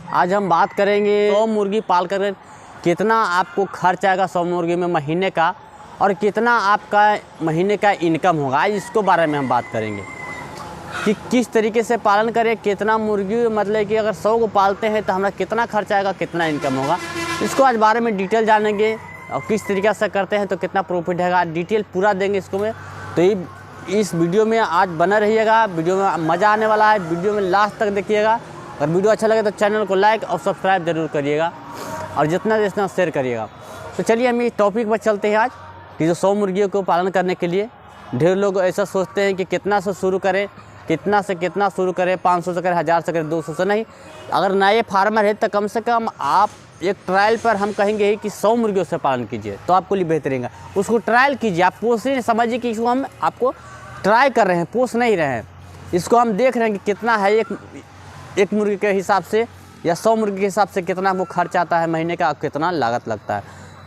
आज हम बात करेंगे 100 मुर्गी पाल कर कितना आपको खर्च आएगा 100 मुर्गी में महीने का, और कितना आपका महीने का इनकम होगा। आज इसको बारे में हम बात करेंगे कि किस तरीके से पालन करें, कितना मुर्गी मतलब कि अगर 100 को पालते हैं तो हमारा कितना खर्च आएगा, कितना इनकम होगा। इसको आज बारे में डिटेल जानेंगे और किस तरीके से करते हैं तो कितना प्रॉफिट है, आज डिटेल पूरा देंगे इसको में। तो इस वीडियो में आज बना रहिएगा, वीडियो में मज़ा आने वाला है, वीडियो में लास्ट तक देखिएगा। अगर वीडियो अच्छा लगे तो चैनल को लाइक और सब्सक्राइब जरूर करिएगा और जितना शेयर करिएगा। तो चलिए हम इस टॉपिक पर चलते हैं आज कि जो 100 मुर्गियों को पालन करने के लिए ढेर लोग ऐसा सोचते हैं कि कितना से शुरू करें, कितना से कितना शुरू करें, 500 से करें, 1000 से करें, 200 से नहीं। अगर नए फार्मर है तो कम से कम आप एक ट्रायल पर हम कहेंगे ही कि 100 मुर्गियों से पालन कीजिए तो आपको लिए बेहतर रहेगा। उसको ट्रायल कीजिए, आप पोस नहीं समझिए कि इसको हम आपको ट्राई कर रहे हैं, पोस नहीं रहे हैं। इसको हम देख रहे हैं कि कितना है एक मुर्गी के हिसाब से या 100 मुर्गी के हिसाब से कितना आपको खर्च आता है महीने का, कितना लागत लगता है।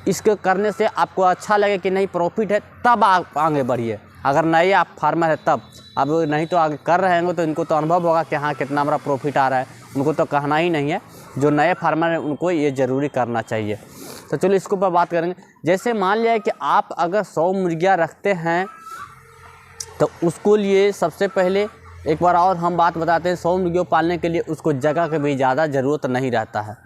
इसको करने से आपको अच्छा लगे कि नहीं प्रॉफिट है तब आप आगे बढ़िए। अगर नए आप फार्मर है तब, अब नहीं तो आगे कर रहे होंगे तो इनको तो अनुभव होगा कि हाँ कितना हमारा प्रॉफिट आ रहा है। उनको तो कहना ही नहीं है, जो नए फार्मर हैं उनको ये ज़रूरी करना चाहिए। तो चलो इसके ऊपर बात करेंगे। जैसे मान लिया कि आप अगर 100 मुर्गियाँ रखते हैं तो उसको लिए सबसे पहले एक बार और हम बात बताते हैं, 100 मुर्गियों पालने के लिए उसको जगह की भी ज़्यादा ज़रूरत नहीं रहता है।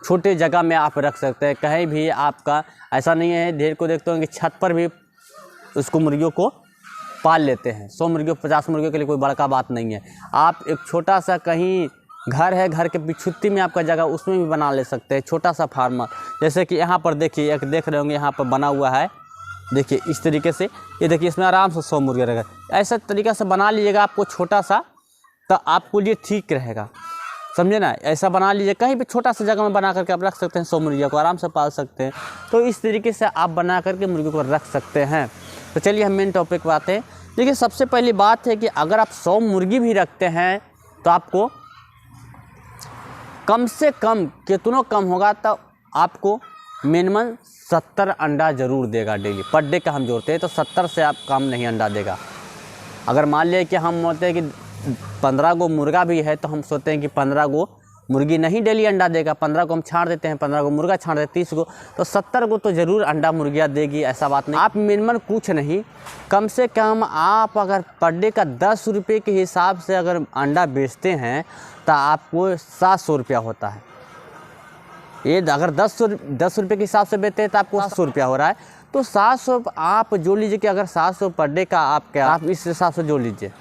छोटे जगह में आप रख सकते हैं, कहीं भी आपका ऐसा नहीं है। ढेर को देखते होंगे छत पर भी उसको मुर्गियों को पाल लेते हैं। 100 मुर्गियों 50 मुर्गियों के लिए कोई बड़का बात नहीं है। आप एक छोटा सा कहीं घर है, घर के पिछुत्ती में आपका जगह, उसमें भी बना ले सकते हैं छोटा सा फार्मर। जैसे कि यहाँ पर देखिए, एक देख रहे होंगे यहाँ पर बना हुआ है, देखिए इस तरीके से, ये देखिए इसमें आराम से 100 मुर्गियाँ रहेगा। ऐसा तरीक़ा से बना लीजिएगा आपको छोटा सा, तो आपको लिए ठीक रहेगा, समझे ना। ऐसा बना लीजिए, कहीं भी छोटा सा जगह में बना करके आप रख सकते हैं, 100 मुर्गियों को आराम से पाल सकते हैं। तो इस तरीके से आप बना करके मुर्गियों को रख सकते हैं। तो चलिए हम मेन टॉपिक पर आते हैं। देखिए सबसे पहली बात है कि अगर आप 100 मुर्गी भी रखते हैं तो आपको कम से कम कितना कम होगा तो आपको मिनिमम 70 अंडा ज़रूर देगा डेली। पर डे का हम जोड़ते हैं तो 70 से आप कम नहीं अंडा देगा। अगर मान लिया कि हम बोलते हैं कि 15 गो मुर्गा भी है तो हम सोचते हैं कि 15 गो मुर्गी नहीं डेली अंडा देगा, 15 को हम छाड़ देते हैं, 15 को मुर्गा छाड़ देते हैं, 30 को, तो 70 को तो ज़रूर अंडा मुर्गियाँ देगी, ऐसा बात नहीं। आप मिनिमम कुछ नहीं, कम से कम आप अगर पर डे का 10 रुपये के हिसाब से अगर अंडा बेचते हैं तो आपको 700 रुपया होता है। ये अगर 10 रुपये के हिसाब से बेचते हैं तो आपको 700 रुपया हो रहा है। तो 700 आप जोड़ लीजिए कि अगर 700 पर डे का आप इस हिसाब से जोड़ लीजिए,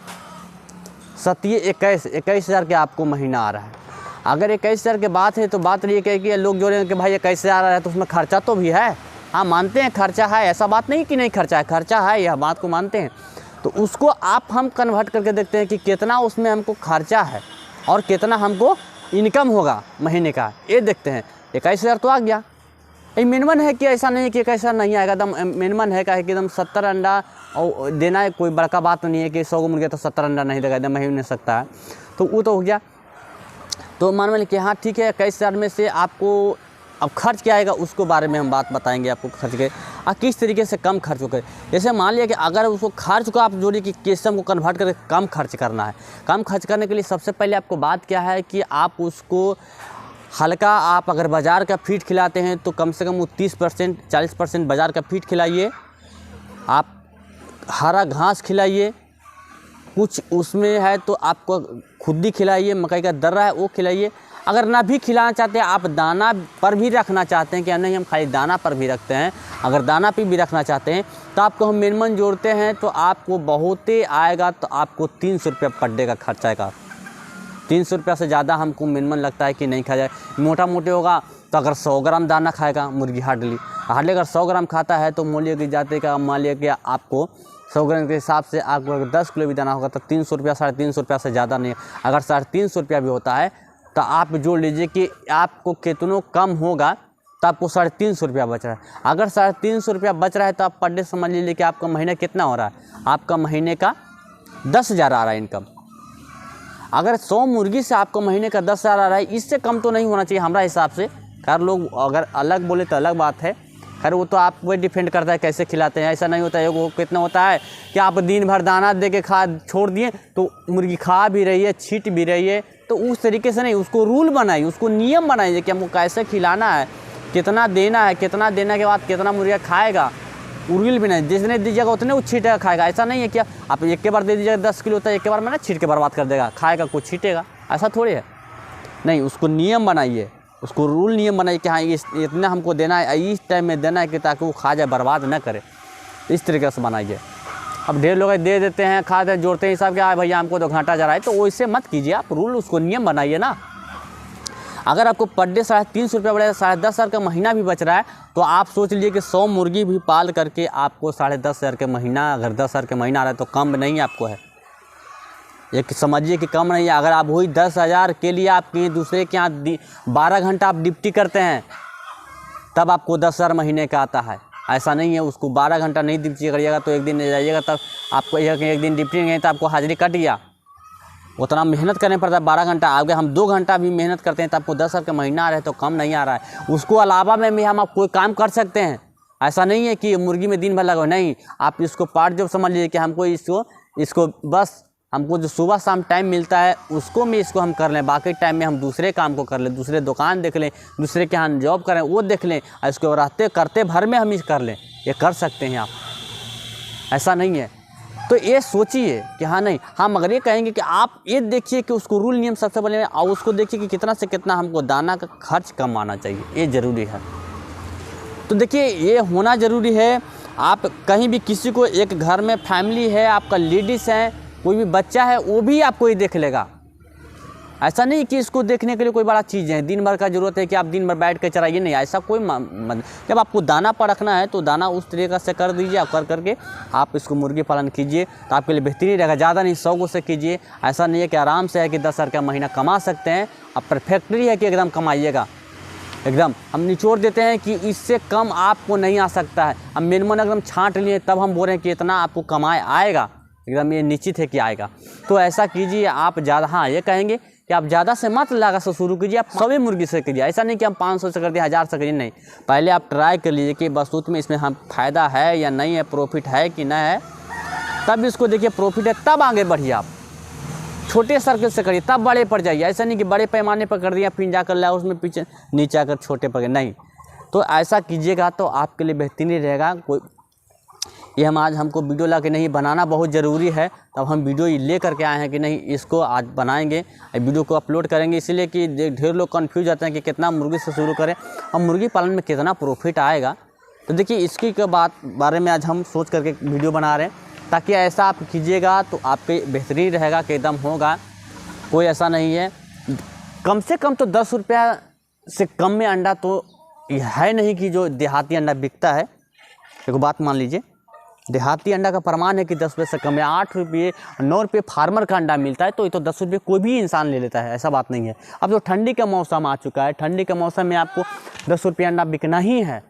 21,000 के आपको महीना आ रहा है। अगर 21,000 की बात है तो बात ये है कि लोग जोड़ेंगे कि भाई 21,000 आ रहा है तो उसमें खर्चा तो भी है। हाँ मानते हैं खर्चा है, ऐसा बात नहीं कि नहीं खर्चा है, खर्चा है, यह बात को मानते हैं। तो उसको आप हम कन्वर्ट करके देखते हैं कि कितना उसमें हमको खर्चा है और कितना हमको इनकम होगा महीने का, ये देखते हैं। 21,000 तो आ गया, ये मिनिमम है कि ऐसा नहीं कि 21,000 नहीं आएगा, एकदम मिनिमम है कि एकदम 70 अंडा और देना है। कोई बड़का बात नहीं है कि 100 मुर्गिया तो 70 अंडा नहीं देगा, एकदम ही नहीं सकता है। तो वो तो हो गया। तो मान लीजिए कि हाँ ठीक है, 21,000 में से आपको अब खर्च क्या आएगा उसको बारे में हम बात बताएंगे आपको खर्च के और किस तरीके से कम खर्च हो करे। जैसे मान लिया कि अगर उसको खर्च को आप जोड़िए कि किस्म को कन्वर्ट करके कम खर्च करना है। कम खर्च करने के लिए सबसे पहले आपको बात क्या है कि आप उसको हल्का, आप अगर बाज़ार का फीड खिलाते हैं तो कम से कम वो 30% 40% बाज़ार का फीड खिलाइए। आप हरा घास खिलाइए, कुछ उसमें है तो आपको खुद ही खिलाइए, मकई का दर्रा है वो खिलाइए। अगर ना भी खिलाना चाहते हैं, आप दाना पर भी रखना चाहते हैं कि नहीं हम खाली दाना पर भी रखते हैं, अगर दाना पे भी रखना चाहते हैं तो आपको हम मिनिमम जोड़ते हैं तो आपको बहुत ही आएगा, तो आपको 300 रुपया पर डे का खर्च आएगा। 300 रुपया से ज़्यादा हमको मिनिमम लगता है कि नहीं खाया जाए। मोटा मोटे होगा तो अगर 100 ग्राम दाना खाएगा मुर्गी हार्डली अगर 100 ग्राम खाता है तो मूल्य की जाते का मान लिया कि आपको 100 ग्राम के हिसाब से आपको अगर 10 किलो भी दाना होगा तो 300 रुपया 350 रुपया से ज़्यादा नहीं। अगर 350 रुपया भी होता है तो आप जोड़ लीजिए कि आपको कितनों कम होगा तो आपको 350 रुपया बच रहा है। अगर 350 रुपया बच रहा है तो आप पर डे समझ लीजिए कि आपका महीना कितना हो रहा है, आपका महीने का 10,000 आ रहा है इनकम। अगर 100 मुर्गी से आपको महीने का 10,000 आ रहा है, इससे कम तो नहीं होना चाहिए हमारा हिसाब से। खैर लोग अगर अलग बोले तो अलग बात है, खैर वो तो आप वो डिपेंड करता है कैसे खिलाते हैं। ऐसा नहीं होता है वो कितना होता है कि आप दिन भर दाना दे के खा छोड़ दिए तो मुर्गी खा भी रही है, छीट भी रही है, तो उस तरीके से नहीं, उसको रूल बनाइए, उसको नियम बनाइए कि हमको कैसे खिलाना है, कितना देना है, कितना देने के बाद कितना मुर्गा खाएगा। रूल भी नहीं, जितने दीजिएगा उतने वो छीटेगा खाएगा। ऐसा नहीं है कि आप एक के बार दे दीजिएगा 10 किलो, तो एक के बार में ना छीट के बर्बाद कर देगा, खाएगा कुछ छीटेगा, ऐसा थोड़ी है। नहीं, उसको नियम बनाइए, उसको रूल नियम बनाइए कि हाँ इतना हमको देना है, इस टाइम में देना है कि ताकि वो खा जाए, बर्बाद ना करे, इस तरीके से बनाइए। अब ढेर लोग दे देते हैं, खाते जोड़ते हैं हिसाब के, भैया हमको तो घाटा जा रहा है, तो वैसे मत कीजिए, आप रूल उसको नियम बनाइए ना। अगर आपको पर डे 350 रुपया बढ़ेगा, 10,500 का महीना भी बच रहा है, तो आप सोच लीजिए कि 100 मुर्गी भी पाल करके आपको 10,500 के महीना, अगर 10,000 के महीना आ रहा है तो कम नहीं आपको है, एक समझिए कि कम नहीं है। अगर आप वही 10,000 के लिए आप कहीं दूसरे के यहाँ 12 घंटा आप ड्यूटी करते हैं, तब आपको 10,000 महीने का आता है। ऐसा नहीं है, उसको 12 घंटा नहीं ड्यूटी करिएगा तो एक दिन जाइएगा, तब आपको एक दिन ड्यूटी नहीं गई तो आपको हाजिरी कट गया। उतना मेहनत करने पड़ता है, 12 घंटा। आगे हम 2 घंटा भी मेहनत करते हैं तो आपको 10,000 का महीना आ रहा है, तो कम नहीं आ रहा है। उसको अलावा में भी हम आप कोई काम कर सकते हैं। ऐसा नहीं है कि मुर्गी में दिन भर लगा, नहीं, आप इसको पार्ट जब समझ लीजिए कि हमको इसको बस हमको जो सुबह शाम टाइम मिलता है उसको में इसको हम कर लें, बाकी टाइम में हम दूसरे काम को कर लें, दूसरे दुकान देख लें, दूसरे के यहाँ जॉब करें वो देख लें, और इसको रहते करते भर में हम इस कर लें, ये कर सकते हैं आप। ऐसा नहीं है, तो ये सोचिए कि हाँ नहीं, हाँ मगर ये कहेंगे कि आप ये देखिए कि उसको रूल नियम सबसे पहले, और उसको देखिए कि कितना से कितना हमको दाना का खर्च कम आना चाहिए, ये ज़रूरी है। तो देखिए ये होना ज़रूरी है। आप कहीं भी किसी को, एक घर में फैमिली है, आपका लेडीज़ है, कोई भी बच्चा है, वो भी आपको ही देख लेगा। ऐसा नहीं कि इसको देखने के लिए कोई बड़ा चीज़ है, दिन भर का ज़रूरत है कि आप दिन भर बैठ कर चलाइए, नहीं, ऐसा कोई जब आपको दाना पर रखना है तो दाना उस तरीके से कर दीजिए, और कर करके आप इसको मुर्गी पालन कीजिए तो आपके लिए बेहतरीन रहेगा। ज़्यादा नहीं, 100 से कीजिए। ऐसा नहीं है कि आराम से है कि 10,000 का महीना कमा सकते हैं, अब परफेक्टली है कि एकदम कमाइएगा, एकदम हम निचोड़ देते हैं कि इससे कम आपको नहीं आ सकता है। हम मिनिमम एकदम छांट लिए तब हम बोल रहे हैं कि इतना आपको कमाए आएगा, एकदम ये निश्चित है कि आएगा। तो ऐसा कीजिए आप ज़्यादा, हाँ ये कहेंगे कि आप ज़्यादा से मत लागत से शुरू कीजिए, आप 100 मुर्गी से कीजिए। ऐसा नहीं कि हम 500 से कर दिए, 1000 से करिए, नहीं, पहले आप ट्राई कर लीजिए कि बसूत में इसमें हम फ़ायदा है या नहीं है, प्रॉफिट है कि नहीं है, तब इसको देखिए प्रॉफिट है तब आगे बढ़िए। आप छोटे सर्कल से करिए तब बड़े पर जाइए। ऐसा नहीं कि बड़े पैमाने पर कर दिया फिर जाकर लाया उसमें पीछे नीचे आकर छोटे पर, नहीं। तो ऐसा कीजिएगा तो आपके लिए बेहतरीन रहेगा। कोई ये हम आज हमको वीडियो ला के नहीं बनाना बहुत ज़रूरी है, तब हम वीडियो ले करके आए हैं कि नहीं इसको आज बनाएंगे, वीडियो को अपलोड करेंगे, इसीलिए कि ढेर लोग कंफ्यूज जाते हैं कि कितना मुर्गी से शुरू करें और मुर्गी पालन में कितना प्रॉफिट आएगा। तो देखिए इसकी के बारे में आज हम सोच करके वीडियो बना रहे हैं, ताकि ऐसा आप कीजिएगा तो आपके बेहतरीन रहेगा कि एकदम होगा। कोई ऐसा नहीं है, कम से कम तो 10 रुपया से कम में अंडा तो है नहीं कि जो देहाती अंडा बिकता है। एक बात मान लीजिए, देहाती अंडा का प्रमाण है कि 10 रुपये से कम है। 8 रुपये 9 रुपये फार्मर का अंडा मिलता है, तो ये तो 10 रुपये कोई भी इंसान ले लेता है, ऐसा बात नहीं है। अब जो ठंडी का मौसम आ चुका है, ठंडी के मौसम में आपको 10 रुपये अंडा बिकना ही है।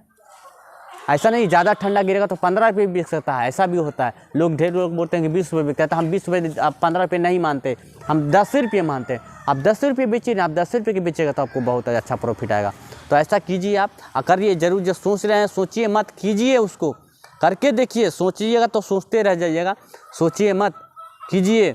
ऐसा नहीं ज़्यादा ठंडा गिरेगा तो 15 रुपये बिक सकता है, ऐसा भी होता है। लोग ढेर लोग बोलते हैं कि 20 रुपये बिकता है, तो हम 20 रुपये, आप 15 रुपये नहीं मानते, हम 10 रुपये मानते हैं। आप 10 रुपये बेचिए ना, आप 10 रुपये के बेचेगा तो आपको बहुत अच्छा प्रॉफिट आएगा। तो ऐसा कीजिए आप, करिए जरूर। जो सोच रहे हैं सोचिए मत, कीजिए, उसको करके देखिए। सोचिएगा तो सोचते रह जाइएगा, सोचिए मत, कीजिए।